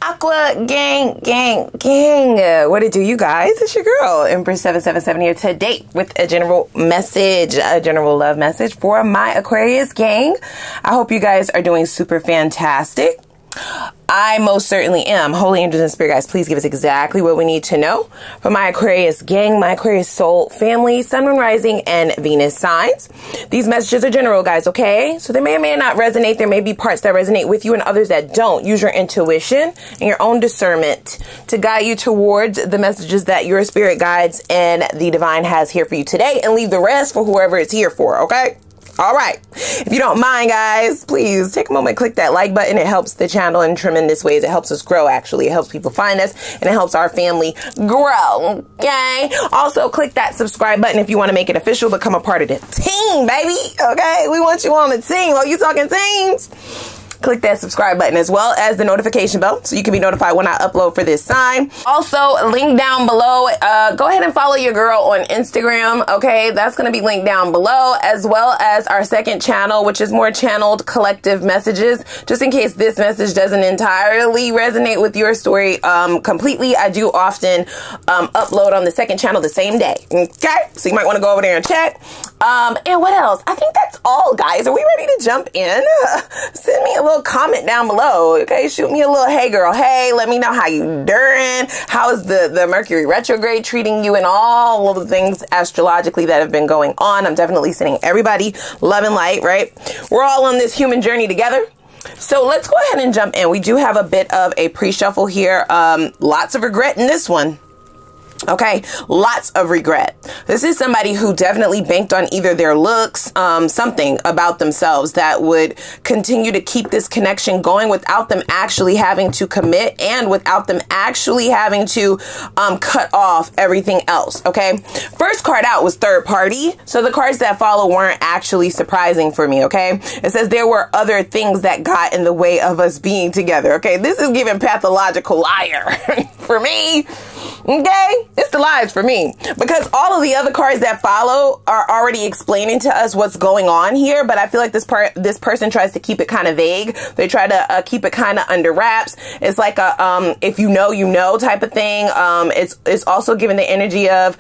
Aqua gang. What it do, you guys? It's your girl, Empress 777 here today with a general message, a general love message for my Aquarius gang. I hope you guys are doing super fantastic. I most certainly am. Holy angels and spirit guys, please give us exactly what we need to know for my Aquarius gang, my Aquarius soul family, sun, moon, rising, and Venus signs. These messages are general, guys, okay? So they may or may not resonate. There may be parts that resonate with you and others that don't. Use your intuition and your own discernment to guide you towards the messages that your spirit guides and the divine has here for you today, and leave the rest for whoever it's here for, okay? All right. If you don't mind, guys, please take a moment, click that like button. It helps the channel in tremendous ways. It helps us grow, actually. It helps people find us, and it helps our family grow, okay? Also, click that subscribe button if you want to make it official, become a part of the team, baby, okay? We want you on the team. Oh, you talking teams? Click that subscribe button as well as the notification bell so you can be notified when I upload for this sign. Also, link down below. Go ahead and follow your girl on Instagram, okay? That's going to be linked down below, as well as our second channel, which is more channeled collective messages. Just in case this message doesn't entirely resonate with your story completely, I do often upload on the second channel the same day, okay? So you might want to go over there and check. And what else? I think that's all, guys. Are we ready to jump in? Send me a little comment down below, okay? Shoot me a little, hey girl, hey, let me know how you doing. How is the Mercury retrograde treating you, and all of the things astrologically that have been going on. I'm definitely sending everybody love and light, right? We're all on this human journey together. So let's go ahead and jump in. We do have a bit of a pre-shuffle here. Lots of regret in this one. Okay, lots of regret. This is somebody who definitely banked on either their looks, something about themselves that would continue to keep this connection going without them actually having to commit, and without them actually having to cut off everything else. Okay, first card out was third party, so the cards that follow weren't actually surprising for me. Okay, it says there were other things that got in the way of us being together. Okay, this is giving pathological liar for me. Okay, it's the lies for me, because all of the other cards that follow are already explaining to us what's going on here. But I feel like this person tries to keep it kind of vague. They try to keep it kind of under wraps. It's like a if you know type of thing. It's also giving the energy of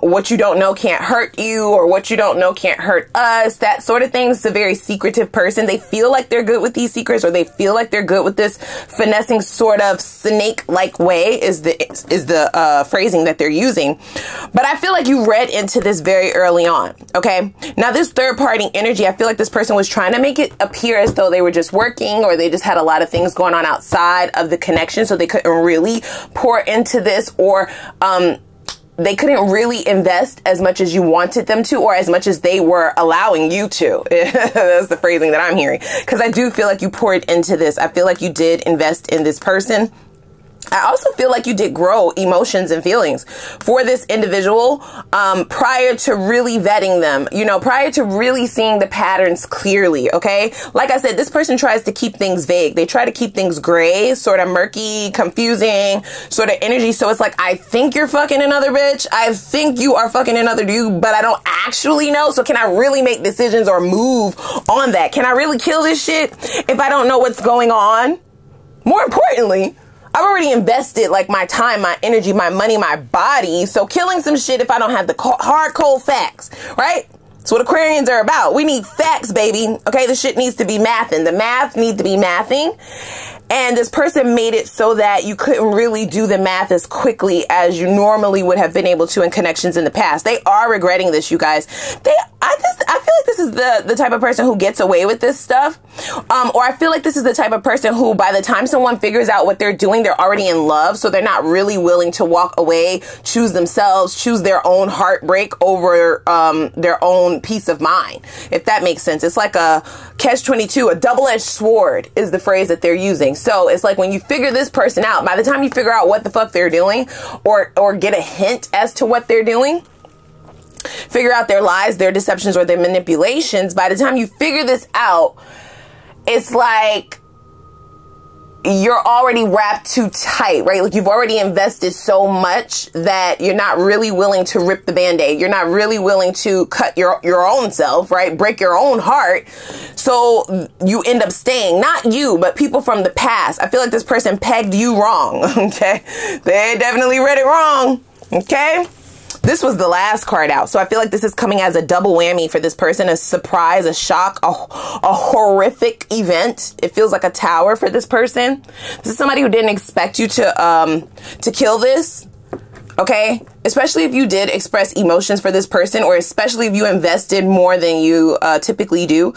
what you don't know can't hurt you, or what you don't know can't hurt us. That sort of thing. It's a very secretive person. They feel like they're good with these secrets, or they feel like they're good with this finessing sort of snake-like way is the phrasing that they're using. But I feel like you read into this very early on. Okay, now this third party energy, I feel like this person was trying to make it appear as though they were just working, or they just had a lot of things going on outside of the connection, so they couldn't really pour into this, or they couldn't really invest as much as you wanted them to, or as much as they were allowing you to. That's the phrasing that I'm hearing, because I do feel like you poured into this. I feel like you did invest in this person. I also feel like you did grow emotions and feelings for this individual prior to really vetting them, you know, prior to really seeing the patterns clearly, okay? Like I said, this person tries to keep things vague. They try to keep things gray, sort of murky, confusing, sort of energy. So it's like, I think you're fucking another bitch. I think you are fucking another dude, but I don't actually know. So can I really make decisions or move on that? Can I really kill this shit if I don't know what's going on? More importantly, I've already invested like my time, my energy, my money, my body. So killing some shit if I don't have the hard, cold facts, right? That's what Aquarians are about. We need facts, baby. Okay, the shit needs to be mathing. The math needs to be mathing. And this person made it so that you couldn't really do the math as quickly as you normally would have been able to in connections in the past. They are regretting this, you guys. I feel like this is the type of person who gets away with this stuff. Or I feel like this is the type of person who, by the time someone figures out what they're doing, they're already in love. So they're not really willing to walk away, choose themselves, choose their own heartbreak over their own peace of mind. If that makes sense. It's like a catch-22, a double-edged sword is the phrase that they're using. So it's like when you figure this person out, by the time you figure out what the fuck they're doing, or get a hint as to what they're doing, figure out their lies, their deceptions, or their manipulations, by the time you figure this out, it's like you're already wrapped too tight, right? Like you've already invested so much that you're not really willing to rip the Band-Aid. You're not really willing to cut your own self, right? Break your own heart. So you end up staying, not you, but people from the past. I feel like this person pegged you wrong, okay? They definitely read it wrong, okay? This was the last card out. So I feel like this is coming as a double whammy for this person. A surprise, a shock, a horrific event. It feels like a tower for this person. This is somebody who didn't expect you to kill this. Okay? Especially if you did express emotions for this person, or especially if you invested more than you typically do.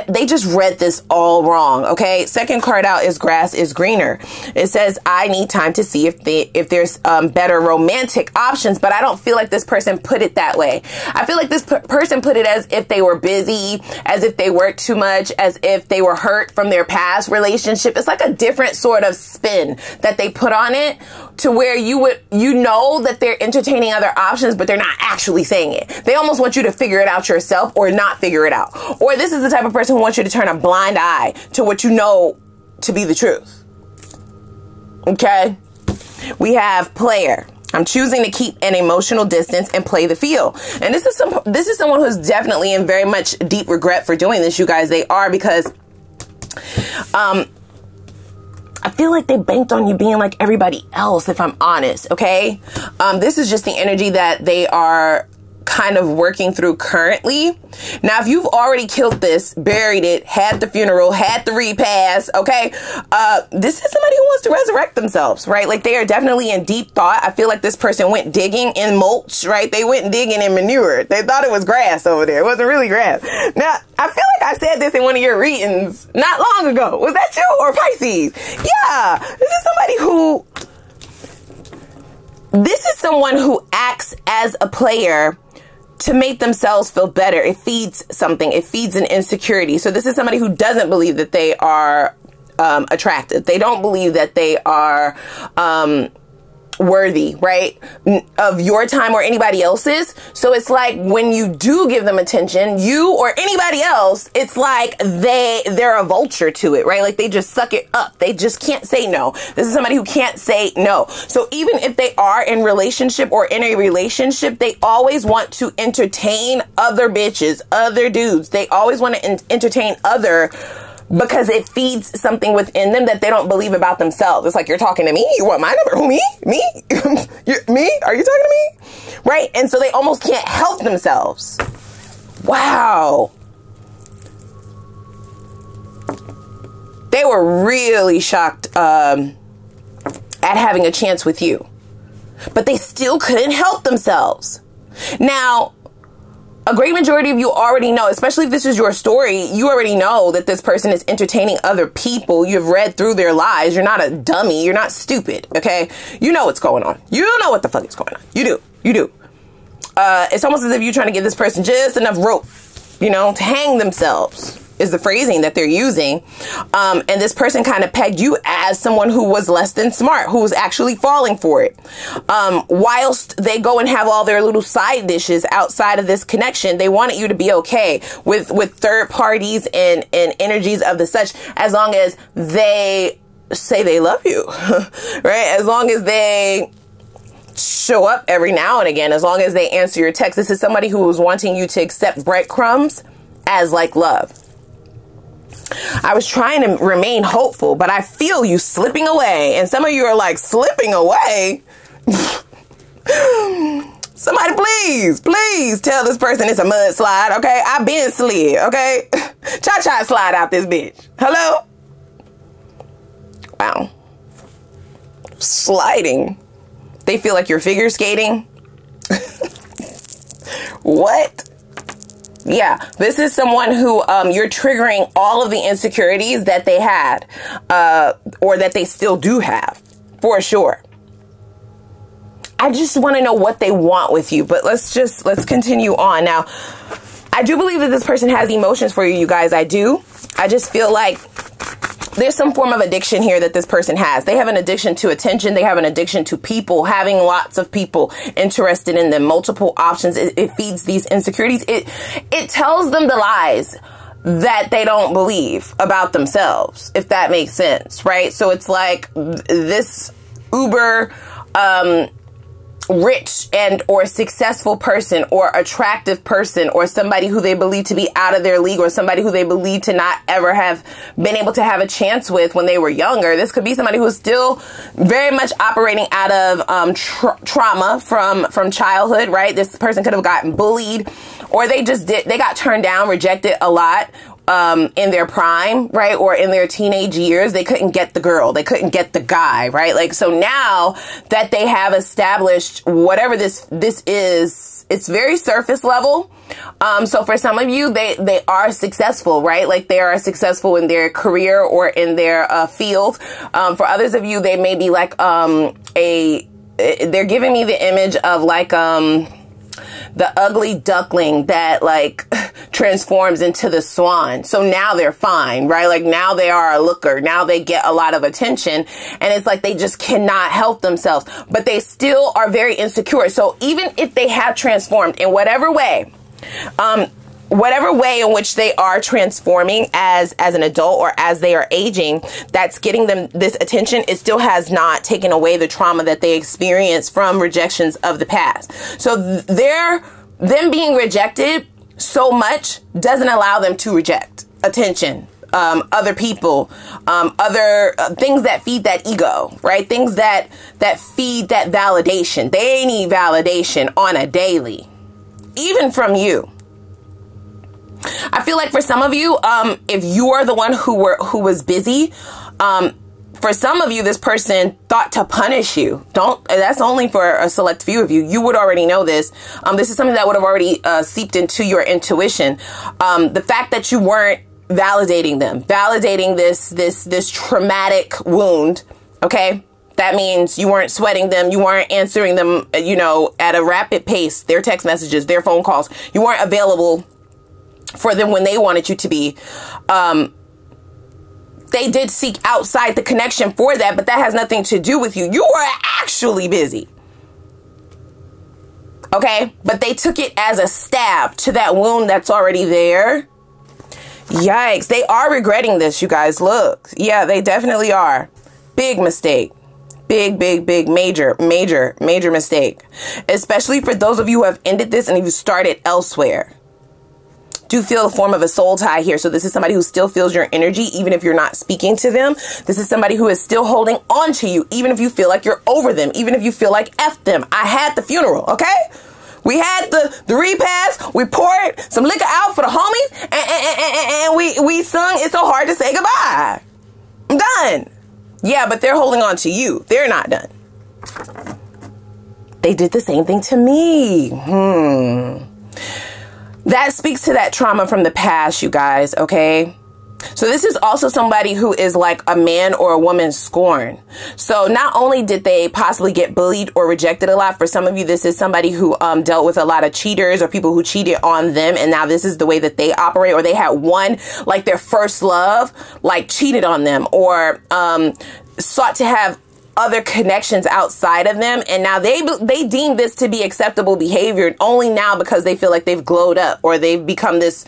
They just read this all wrong, okay? Second card out is grass is greener. It says, I need time to see if there's better romantic options, but I don't feel like this person put it that way. I feel like this person put it as if they were busy, as if they worked too much, as if they were hurt from their past relationship. It's like a different sort of spin that they put on it, to where you know that they're entertaining other options, but they're not actually saying it. They almost want you to figure it out yourself or not figure it out. Or this is the type of person who wants you to turn a blind eye to what you know to be the truth. Okay? We have player. I'm choosing to keep an emotional distance and play the field. And this is someone who's definitely in very much deep regret for doing this, you guys. They are, because I feel like they banked on you being like everybody else, if I'm honest, okay? This is just the energy that they are kind of working through currently. Now, if you've already killed this, buried it, had the funeral, had the repast, okay, this is somebody who wants to resurrect themselves, right? Like they are definitely in deep thought. I feel like this person went digging in mulch, right? They went digging in manure. They thought it was grass over there. It wasn't really grass. Now, I feel like I said this in one of your readings not long ago. Was that you or Pisces? Yeah, this is someone who acts as a player to make themselves feel better. It feeds something. It feeds an insecurity. So this is somebody who doesn't believe that they are attractive. They don't believe that they are worthy, right, of your time or anybody else's. So it's like when you do give them attention, you or anybody else, it's like they're a vulture to it, right? Like they just suck it up. They just can't say no. This is somebody who can't say no. So even if they are in relationship or in a relationship, they always want to entertain other bitches, other dudes. They always want to entertain other, because it feeds something within them that they don't believe about themselves. It's like, you're talking to me? You want my number? Who, me? Me? Me? Are you talking to me? Right? And so they almost can't help themselves. Wow. They were really shocked at having a chance with you. But they still couldn't help themselves. Now, a great majority of you already know, especially if this is your story, you already know that this person is entertaining other people. You've read through their lives. You're not a dummy. You're not stupid, okay? You know what's going on. You know what the fuck is going on. You do. You do. It's almost as if you're trying to give this person just enough rope, you know, to hang themselves, is the phrasing that they're using. And this person kind of pegged you as someone who was less than smart, who was actually falling for it. Whilst they go and have all their little side dishes outside of this connection, they wanted you to be okay with third parties and energies of the such, as long as they say they love you, right? As long as they show up every now and again, as long as they answer your text. This is somebody who was wanting you to accept breadcrumbs as like love. I was trying to remain hopeful, but I feel you slipping away. And some of you are like, slipping away? Somebody please tell this person it's a mudslide, okay? I've been slid, okay? Cha-cha slide out this bitch. Hello? Wow. Sliding. They feel like you're figure skating. What? Yeah, this is someone who you're triggering all of the insecurities that they had, or that they still do have, for sure. I just want to know what they want with you, but let's continue on. Now, I do believe that this person has emotions for you, you guys. I do. I just feel like there's some form of addiction here that this person has. They have an addiction to attention. They have an addiction to people, having lots of people interested in them, multiple options. It feeds these insecurities. It tells them the lies. that they don't believe about themselves, if that makes sense, right? So it's like this uber rich and or successful person or attractive person or somebody who they believe to be out of their league or somebody who they believe to not ever have been able to have a chance with when they were younger. This could be somebody who's still very much operating out of trauma from childhood, right? This person could have gotten bullied, or they got turned down, rejected a lot in their prime, right? Or in their teenage years. They couldn't get the girl. They couldn't get the guy, right? Like, so now that they have established whatever this is, it's very surface level. So for some of you, they are successful, right? Like they are successful in their career or in their field. For others of you, they may be like they're giving me the image of like the ugly duckling that like transforms into the swan. So now they're fine, right? Like now they are a looker. Now they get a lot of attention, and it's like they just cannot help themselves, but they still are very insecure. So even if they have transformed in whatever way in which they are transforming as an adult or as they are aging, that's getting them this attention, it still has not taken away the trauma that they experienced from rejections of the past. So them being rejected so much doesn't allow them to reject attention, other people, other things that feed that ego, right? Things that feed that validation. They need validation on a daily, even from you. I feel like for some of you, if you are the one who was busy, for some of you, this person thought to punish you. That's only for a select few of you. You would already know this. This is something that would have already seeped into your intuition. The fact that you weren't validating them, validating this traumatic wound. Okay. That means you weren't sweating them. You weren't answering them, at a rapid pace, their text messages, their phone calls. You weren't available for them when they wanted you to be. They did seek outside the connection for that, but that has nothing to do with you. You were actually busy. Okay? But they took it as a stab to that wound that's already there. Yikes. They are regretting this, you guys. Look. Yeah, they definitely are. Big mistake. Big, major mistake. Especially for those of you who have ended this and you started elsewhere. Do feel a form of a soul tie here. So this is somebody who still feels your energy, even if you're not speaking to them. This is somebody who is still holding on to you, even if you feel like you're over them, even if you feel like F them. I had the funeral, okay? We had the repast. We poured some liquor out for the homies, and we sung "It's So Hard to Say Goodbye." I'm done. Yeah, but they're holding on to you. They're not done. They did the same thing to me. That speaks to that trauma from the past, you guys, okay? So this is also somebody who is like a man or a woman scorned. So not only did they possibly get bullied or rejected a lot, for some of you, this is somebody who dealt with a lot of cheaters or people who cheated on them. And now this is the way that they operate, or they had one, like their first love, like cheated on them, or sought to have other connections outside of them, and now they deem this to be acceptable behavior only now because they feel like they've glowed up or they've become this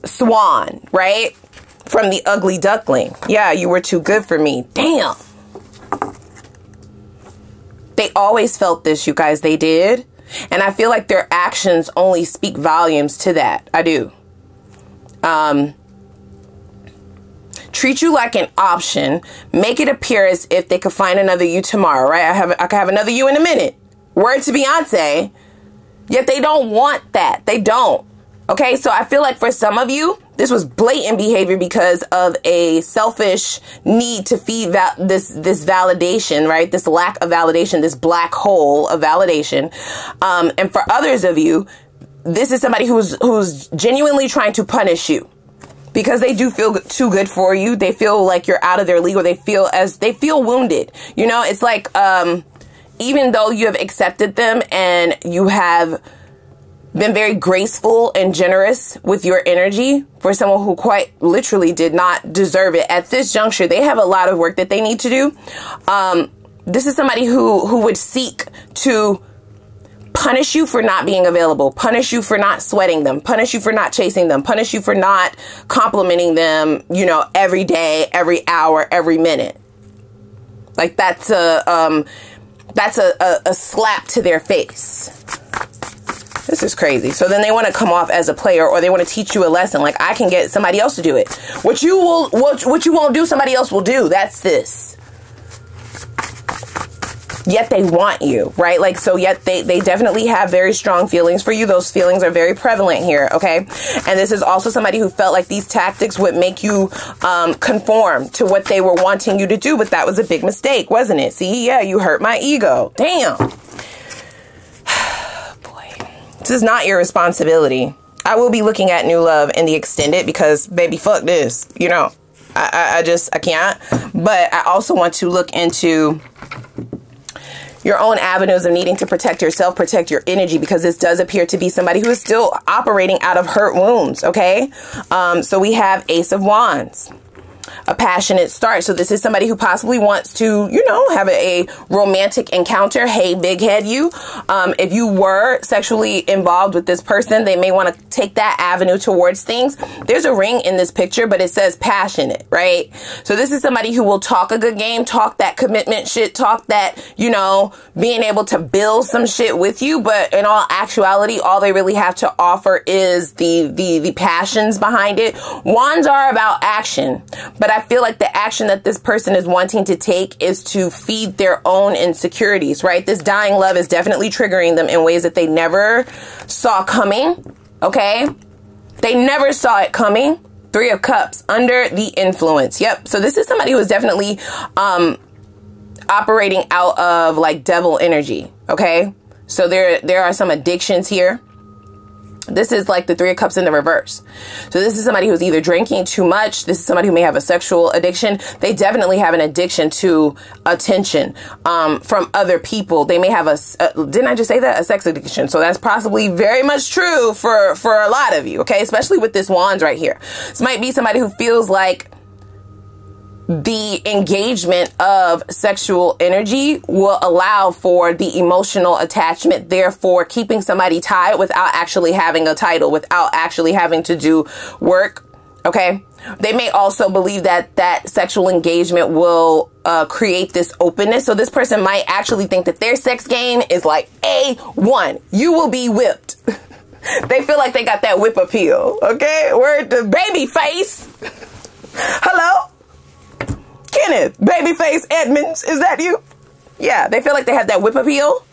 swan, right? From the ugly duckling. Yeah, you were too good for me. Damn. They always felt this, you guys. They did. And I feel like their actions only speak volumes to that. I do. Treat you like an option. Make it appear as if they could find another you tomorrow, right? I could have another you in a minute. Word to Beyonce. Yet they don't want that. They don't. Okay, so I feel like for some of you, this was blatant behavior because of a selfish need to feed this validation, right? This lack of validation, this black hole of validation. And for others of you, this is somebody who's genuinely trying to punish you. Because they do feel too good for you. They feel like you're out of their league, or they feel wounded. It's like, even though you have accepted them and you have been very graceful and generous with your energy for someone who quite literally did not deserve it at this juncture, they have a lot of work that they need to do. This is somebody who would seek to punish you for not being available, punish you for not sweating them, punish you for not chasing them, punish you for not complimenting them, you know, every day, every hour, every minute. Like that's a slap to their face. This is crazy. So then they want to come off as a player, or they want to teach you a lesson. Like, I can get somebody else to do it. What you won't do, somebody else will do. That's this. Yet they want you, right? Like, so yet they definitely have very strong feelings for you. Those feelings are very prevalent here, okay? And this is also somebody who felt like these tactics would make you conform to what they were wanting you to do, but that was a big mistake, wasn't it? See, yeah, you hurt my ego. Damn. This is not your responsibility. I will be looking at new love in the extended because, baby, fuck this. You know, I can't. But I also want to look into your own avenues of needing to protect yourself, protect your energy, because this does appear to be somebody who is still operating out of hurt wounds, okay? So we have Ace of Wands. A passionate start. So this is somebody who possibly wants to, you know, have a romantic encounter. Hey, big head you. If you were sexually involved with this person, they may want to take that avenue towards things. There's a ring in this picture, but it says passionate, right? So this is somebody who will talk a good game, talk that commitment shit, talk that, you know, being able to build some shit with you. But in all actuality, all they really have to offer is the passions behind it. Wands are about action. But I feel like the action that this person is wanting to take is to feed their own insecurities, right? This dying love is definitely triggering them in ways that they never saw coming, okay? They never saw it coming. 3 of Cups, under the influence. Yep. So this is somebody who is definitely operating out of like devil energy, okay? So there are some addictions here. This is like the 3 of Cups in the reverse. So this is somebody who's either drinking too much. This is somebody who may have a sexual addiction. They definitely have an addiction to attention from other people. They may have didn't I just say that? A sex addiction. So that's possibly very much true for a lot of you, okay? Especially with this Wands right here. This might be somebody who feels like the engagement of sexual energy will allow for the emotional attachment, therefore keeping somebody tied without actually having a title, without actually having to do work. Okay. They may also believe that sexual engagement will create this openness. So this person might actually think that their sex game is like A1. You will be whipped. They feel like they got that whip appeal. Okay. Word to baby face. Hello? Kenneth, Babyface Edmonds, is that you? Yeah, they feel like they have that whip appeal.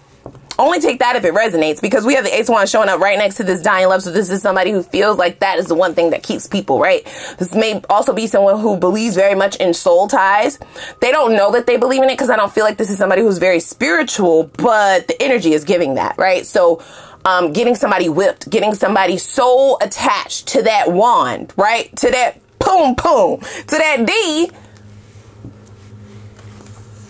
Only take that if it resonates, because we have the Ace of Wands showing up right next to this dying love. So this is somebody who feels like that is the one thing that keeps people, right? This may also be someone who believes very much in soul ties. They don't know that they believe in it, because I don't feel like this is somebody who's very spiritual, but the energy is giving that, right? So getting somebody whipped, getting somebody so attached to that wand, right? To that boom, boom, to that D,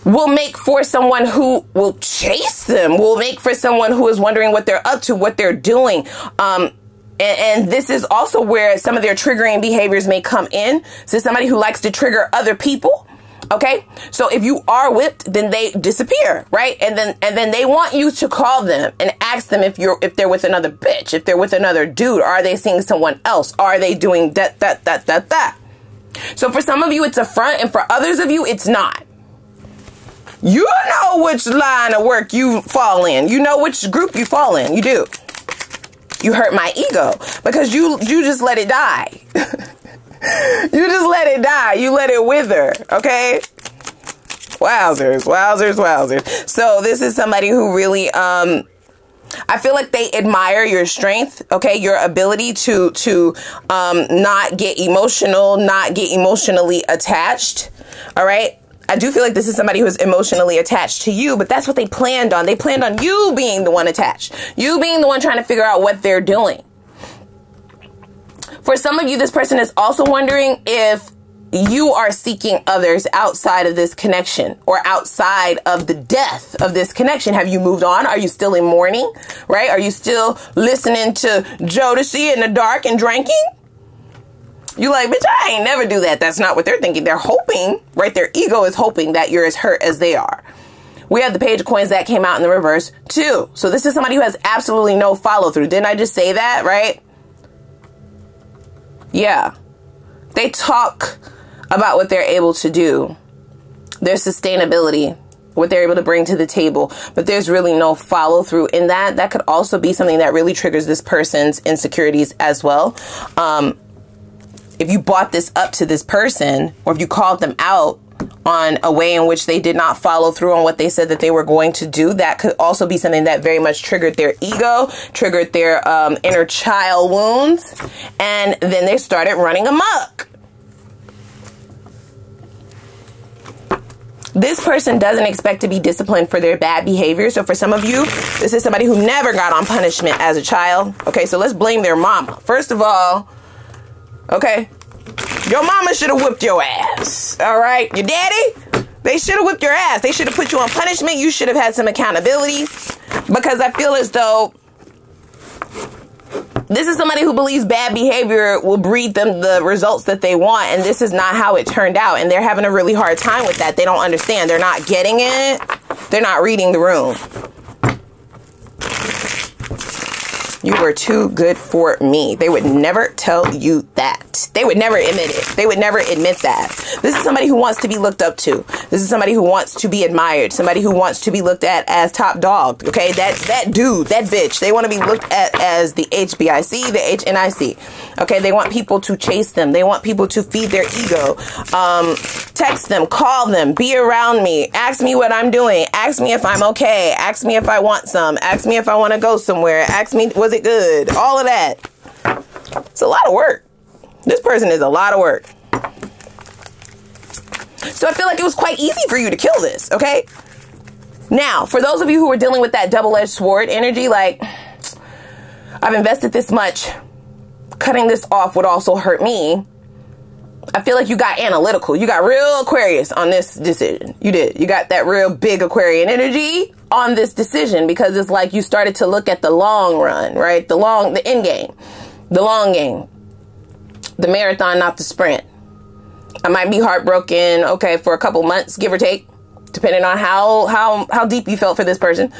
will make for someone who will chase them, will make for someone who is wondering what they're up to, what they're doing. And this is also where some of their triggering behaviors may come in. So somebody who likes to trigger other people. Okay. So if you are whipped, then they disappear, right? And then they want you to call them and ask them if they're with another bitch, if they're with another dude, are they seeing someone else? Are they doing that? So for some of you, it's a front, and for others of you, it's not. You know which line of work you fall in. You know which group you fall in. You do. You hurt my ego because you just let it die. You just let it die. You let it wither. Okay. Wowzers, wowzers, wowzers. So this is somebody who really, I feel like they admire your strength, okay, your ability to not get emotional, not get emotionally attached, all right? I do feel like this is somebody who is emotionally attached to you, but that's what they planned on. They planned on you being the one attached, you being the one trying to figure out what they're doing. For some of you, this person is also wondering if you are seeking others outside of this connection or outside of the death of this connection. Have you moved on? Are you still in mourning, right? Are you still listening to Jodeci in the dark and drinking? You like, bitch, I ain't never do that. That's not what they're thinking. They're hoping, right? Their ego is hoping that you're as hurt as they are. We have the Page of Coins that came out in the reverse too. So this is somebody who has absolutely no follow through. Didn't I just say that, right? Yeah. They talk about what they're able to do, their sustainability, what they're able to bring to the table, but there's really no follow through in that. That could also be something that really triggers this person's insecurities as well. If you brought this up to this person, or if you called them out on a way in which they did not follow through on what they said that they were going to do, that could also be something that very much triggered their ego, triggered their inner child wounds, and then they started running amok. This person doesn't expect to be disciplined for their bad behavior. So for some of you, this is somebody who never got on punishment as a child. Okay, so let's blame their mama. First of all, okay, your mama should have whipped your ass. All right, your daddy, they should have whipped your ass. They should have put you on punishment. You should have had some accountability, because I feel as though this is somebody who believes bad behavior will breed them the results that they want, and this is not how it turned out, and they're having a really hard time with that. They don't understand. They're not getting it. They're not reading the room. You were too good for me. They would never tell you that. They would never admit it. They would never admit that. This is somebody who wants to be looked up to. This is somebody who wants to be admired. Somebody who wants to be looked at as top dog. Okay, that dude, that bitch. They want to be looked at as the HBIC, the HNIC. Okay, they want people to chase them. They want people to feed their ego. Text them, call them, be around me, ask me what I'm doing, ask me if I'm okay, ask me if I want some, ask me if I want to go somewhere, ask me, was it good? All of that. It's a lot of work. This person is a lot of work. So I feel like it was quite easy for you to kill this, okay? Now, for those of you who are dealing with that double-edged sword energy, like, I've invested this much, cutting this off would also hurt me. I feel like you got analytical. You got real Aquarius on this decision. You did. You got that real big Aquarian energy on this decision, because it's like you started to look at the long run, right? The end game, the long game, the marathon, not the sprint. I might be heartbroken, okay, for a couple months, give or take, depending on how deep you felt for this person.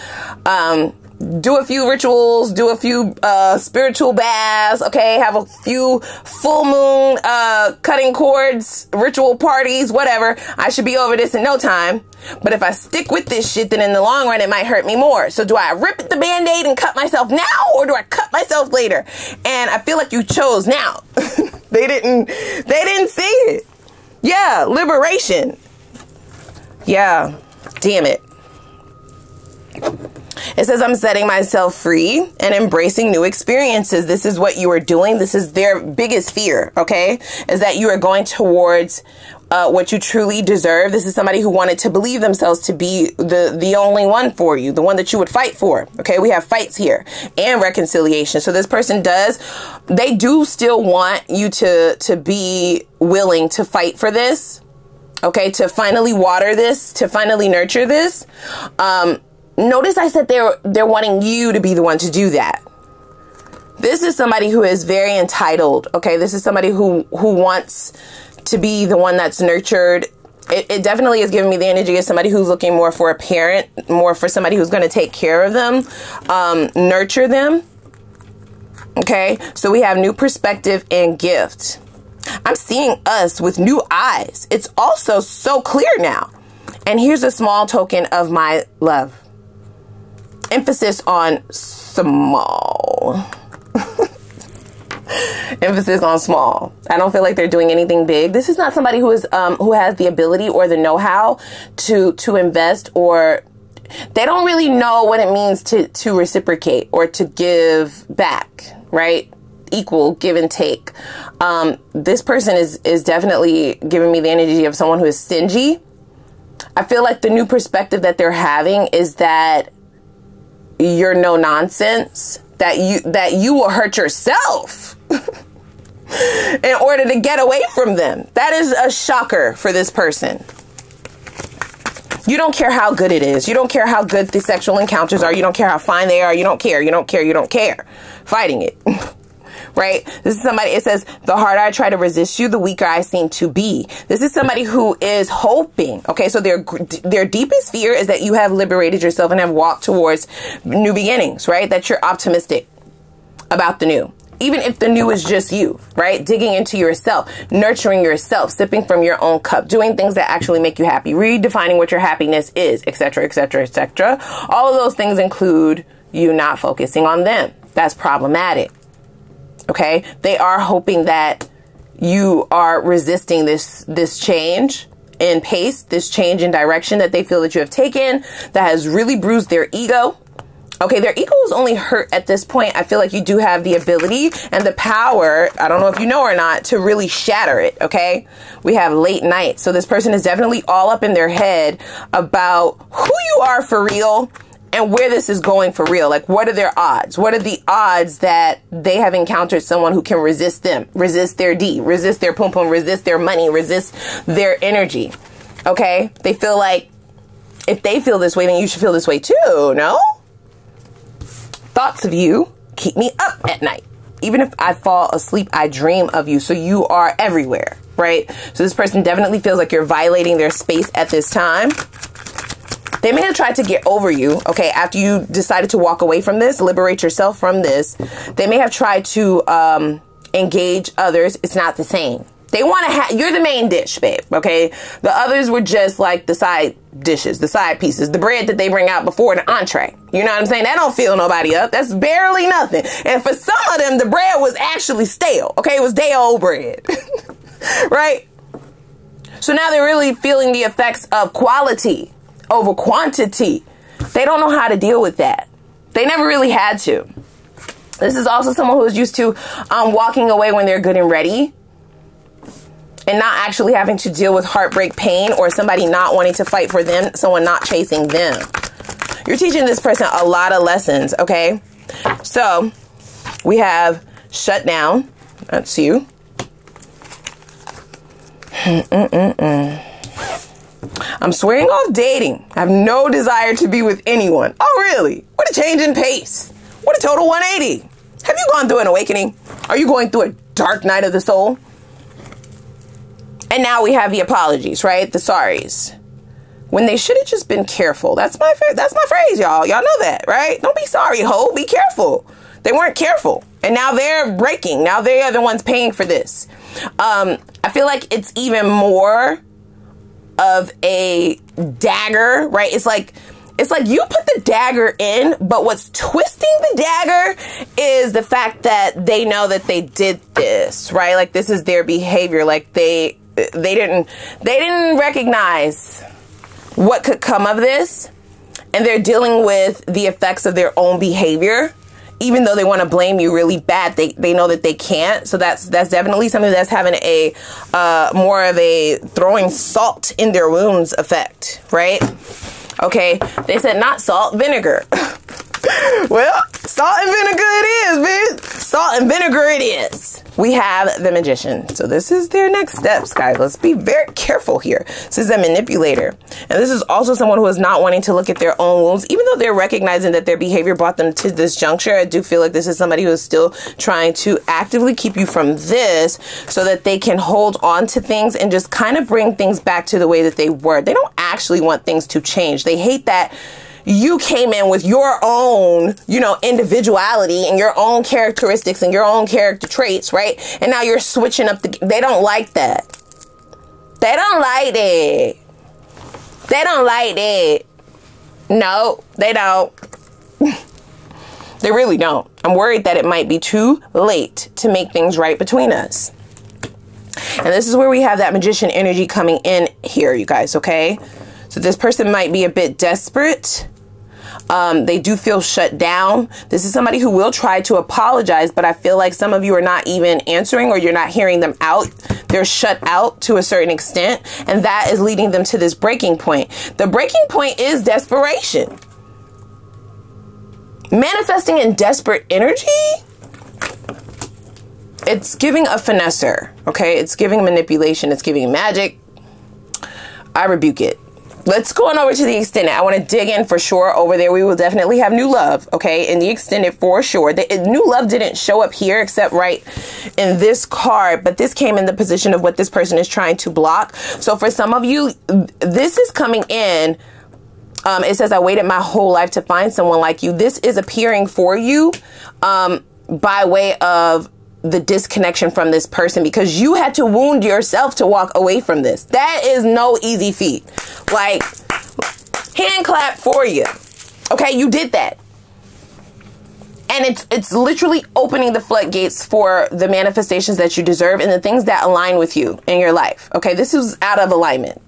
Do a few rituals, do a few spiritual baths, okay, have a few full moon cutting cords, ritual parties, whatever. I should be over this in no time. But if I stick with this shit, then in the long run, it might hurt me more. So do I rip the Band-Aid and cut myself now, or do I cut myself later? And I feel like you chose now. They didn't see it. Yeah, liberation. Yeah, damn it. It says, I'm setting myself free and embracing new experiences. This is what you are doing. This is their biggest fear, okay? Is that you are going towards what you truly deserve. This is somebody who wanted to believe themselves to be the only one for you, the one that you would fight for, okay? We have fights here and reconciliation. So this person they do still want you to be willing to fight for this, okay? To finally water this, to finally nurture this. Notice I said they're wanting you to be the one to do that. This is somebody who is very entitled, okay? This is somebody who wants to be the one that's nurtured. It definitely is giving me the energy of somebody who's looking more for a parent, more for somebody who's going to take care of them, nurture them, okay? So we have new perspective and gift. I'm seeing us with new eyes. It's also so clear now. And here's a small token of my love. Emphasis on small. Emphasis on small. I don't feel like they're doing anything big. This is not somebody who is who has the ability or the know-how to invest, or they don't really know what it means to reciprocate or to give back, right? Equal give and take. This person is definitely giving me the energy of someone who is stingy. I feel like the new perspective that they're having is that you're no nonsense, that you will hurt yourself in order to get away from them. That is a shocker for this person. You don't care how good it is. You don't care how good the sexual encounters are. You don't care how fine they are. You don't care. You don't care. You don't care. Fighting it. right? This is somebody, it says, the harder I try to resist you, the weaker I seem to be. This is somebody who is hoping, okay? So their deepest fear is that you have liberated yourself and have walked towards new beginnings, right? That you're optimistic about the new. Even if the new is just you, right? Digging into yourself, nurturing yourself, sipping from your own cup, doing things that actually make you happy, redefining what your happiness is, etc., etc., etc. All of those things include you not focusing on them. That's problematic. Okay? They are hoping that you are resisting this change in pace, this change in direction that they feel that you have taken that has really bruised their ego. Okay, their ego is only hurt at this point. I feel like you do have the ability and the power, I don't know if you know or not, to really shatter it, okay? We have late night. So this person is definitely all up in their head about who you are for real and where this is going for real. Like, what are their odds? What are the odds that they have encountered someone who can resist them, resist their D, resist their pum pum, resist their money, resist their energy, okay? They feel like if they feel this way, then you should feel this way too, no? Thoughts of you keep me up at night. Even if I fall asleep, I dream of you. So you are everywhere, right? So this person definitely feels like you're violating their space at this time. They may have tried to get over you, okay, after you decided to walk away from this, liberate yourself from this. They may have tried to engage others. It's not the same. They want to have, you're the main dish, babe, okay? The others were just like the side dishes, the side pieces, the bread that they bring out before the entree. You know what I'm saying? That don't fill nobody up. That's barely nothing. And for some of them, the bread was actually stale, okay? It was day-old bread, right? So now they're really feeling the effects of quality over quantity. They don't know how to deal with that. They never really had to. This is also someone who is used to walking away when they're good and ready, and not actually having to deal with heartbreak pain or somebody not wanting to fight for them, someone not chasing them. You're teaching this person a lot of lessons, okay? So we have shut down. That's you. I'm swearing off dating. I have no desire to be with anyone. Oh, really? What a change in pace. What a total 180. Have you gone through an awakening? Are you going through a dark night of the soul? And now we have the apologies, right? The sorries. When they should have just been careful. That's my phrase, y'all. Y'all know that, right? Don't be sorry, ho. Be careful. They weren't careful. And now they're breaking. Now they are the ones paying for this. I feel like it's even more of a dagger, right? It's like you put the dagger in, but what's twisting the dagger is the fact that they know that they did this, right? Like this is their behavior. Like they didn't recognize what could come of this, and they're dealing with the effects of their own behavior. Even though they want to blame you really bad, they know that they can't. So that's definitely something that's having a more of a throwing salt in their wounds effect, right? Okay, they said not salt, vinegar. Well, salt and vinegar it is, bitch. Salt and vinegar it is. We have the magician. So this is their next steps, guys. Let's be very careful here. This is a manipulator. And this is also someone who is not wanting to look at their own wounds. Even though they're recognizing that their behavior brought them to this juncture, I do feel like this is somebody who is still trying to actively keep you from this so that they can hold on to things and just kind of bring things back to the way that they were. They don't actually want things to change. They hate that you came in with your own, individuality and your own characteristics and your own character traits, right? And now you're switching up they don't like that. They don't like it. They don't like it. No, they don't. They really don't. I'm worried that it might be too late to make things right between us. And this is where we have that magician energy coming in here, you guys, okay? So this person might be a bit desperate. They do feel shut down. This is somebody who will try to apologize, but I feel like some of you are not even answering or you're not hearing them out. They're shut out to a certain extent, and that is leading them to this breaking point. The breaking point is desperation. Manifesting in desperate energy, it's giving a finesser, okay? It's giving manipulation. It's giving magic. I rebuke it. let's go on over to the extended. I want to dig in for sure over there. We will definitely have new love, okay, in the extended for sure. The new love didn't show up here except right in this card, but this came in the position of what this person is trying to block. So for some of you, this is coming in. It says, I waited my whole life to find someone like you. This is appearing for you by way of the disconnection from this person, because you had to wound yourself to walk away from this. That is no easy feat. Like, hand clap for you. Okay, you did that. And it's literally opening the floodgates for the manifestations that you deserve and the things that align with you in your life. Okay, this is out of alignment,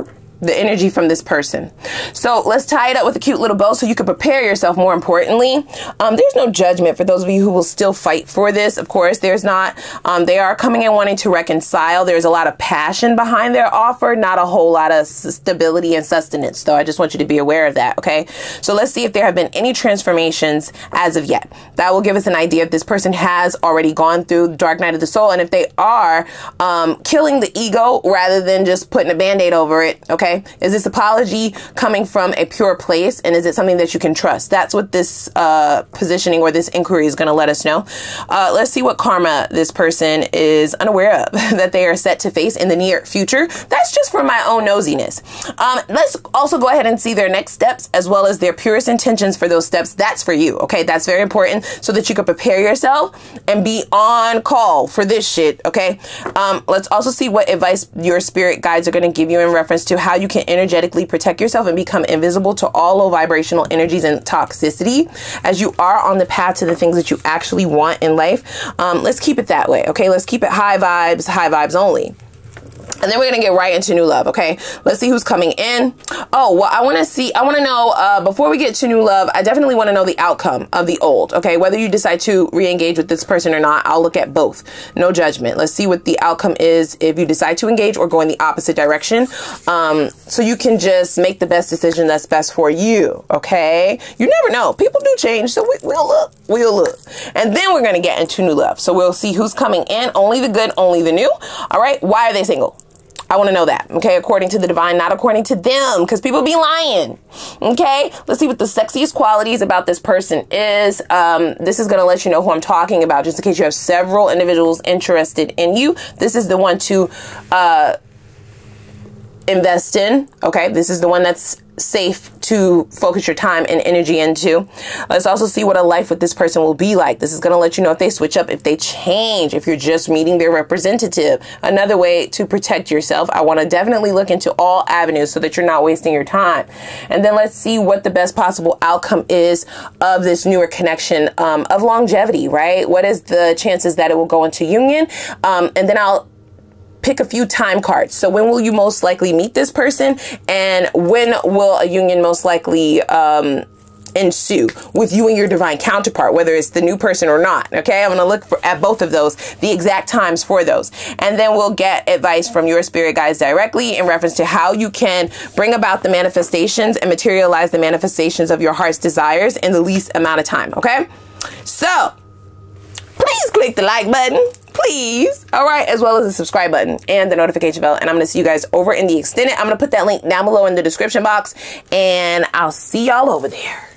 the energy from this person. So let's tie it up with a cute little bow so you can prepare yourself. More importantly, there's no judgment for those of you who will still fight for this. Of course, there's not. They are coming in wanting to reconcile. There's a lot of passion behind their offer, not a whole lot of stability and sustenance, though. I just want you to be aware of that, okay? So let's see if there have been any transformations as of yet. That will give us an idea if this person has already gone through the dark night of the soul, and if they are killing the ego rather than just putting a Band-Aid over it, okay? Is this apology coming from a pure place, and is it something that you can trust? That's what this positioning or this inquiry is going to let us know. Let's see what karma this person is unaware of that they are set to face in the near future. That's just for my own nosiness. Let's also go ahead and see their next steps as well as their purest intentions for those steps. That's for you, okay? That's very important so that you can prepare yourself and be on call for this shit, okay? Let's also see what advice your spirit guides are going to give you in reference to how you can energetically protect yourself and become invisible to all low vibrational energies and toxicity as you are on the path to the things that you actually want in life. Let's keep it that way, okay? Let's keep it high vibes only. And then we're going to get right into new love, okay? Let's see who's coming in. Oh, well, I want to know, before we get to new love, I definitely want to know the outcome of the old, okay? Whether you decide to re-engage with this person or not, I'll look at both. No judgment. Let's see what the outcome is if you decide to engage or go in the opposite direction. So you can just make the best decision that's best for you, okay? You never know. People do change, so we'll look. And then we're going to get into new love. So we'll see who's coming in. Only the good, only the new. All right? Why are they single? I want to know that, okay? According to the divine, not according to them, because people be lying, okay? Let's see what the sexiest qualities about this person is. This is going to let you know who I'm talking about, just in case you have several individuals interested in you. This is the one to invest in, okay? This is the one that's safe to focus your time and energy into. Let's also see what a life with this person will be like. This is going to let you know if they switch up, if they change, if you're just meeting their representative. Another way to protect yourself. I want to definitely look into all avenues so that you're not wasting your time. And then let's see what the best possible outcome is of this newer connection of longevity, right? What is the chances that it will go into union? And then I'll pick a few time cards. So when will you most likely meet this person, and when will a union most likely ensue with you and your divine counterpart, whether it's the new person or not, okay? I'm going to look at both of those, the exact times for those. And then we'll get advice from your spirit guides directly in reference to how you can bring about the manifestations and materialize the manifestations of your heart's desires in the least amount of time, okay? So please click the like button, please. All right, as well as the subscribe button and the notification bell. And I'm going to see you guys over in the extended. I'm going to put that link down below in the description box, and I'll see y'all over there.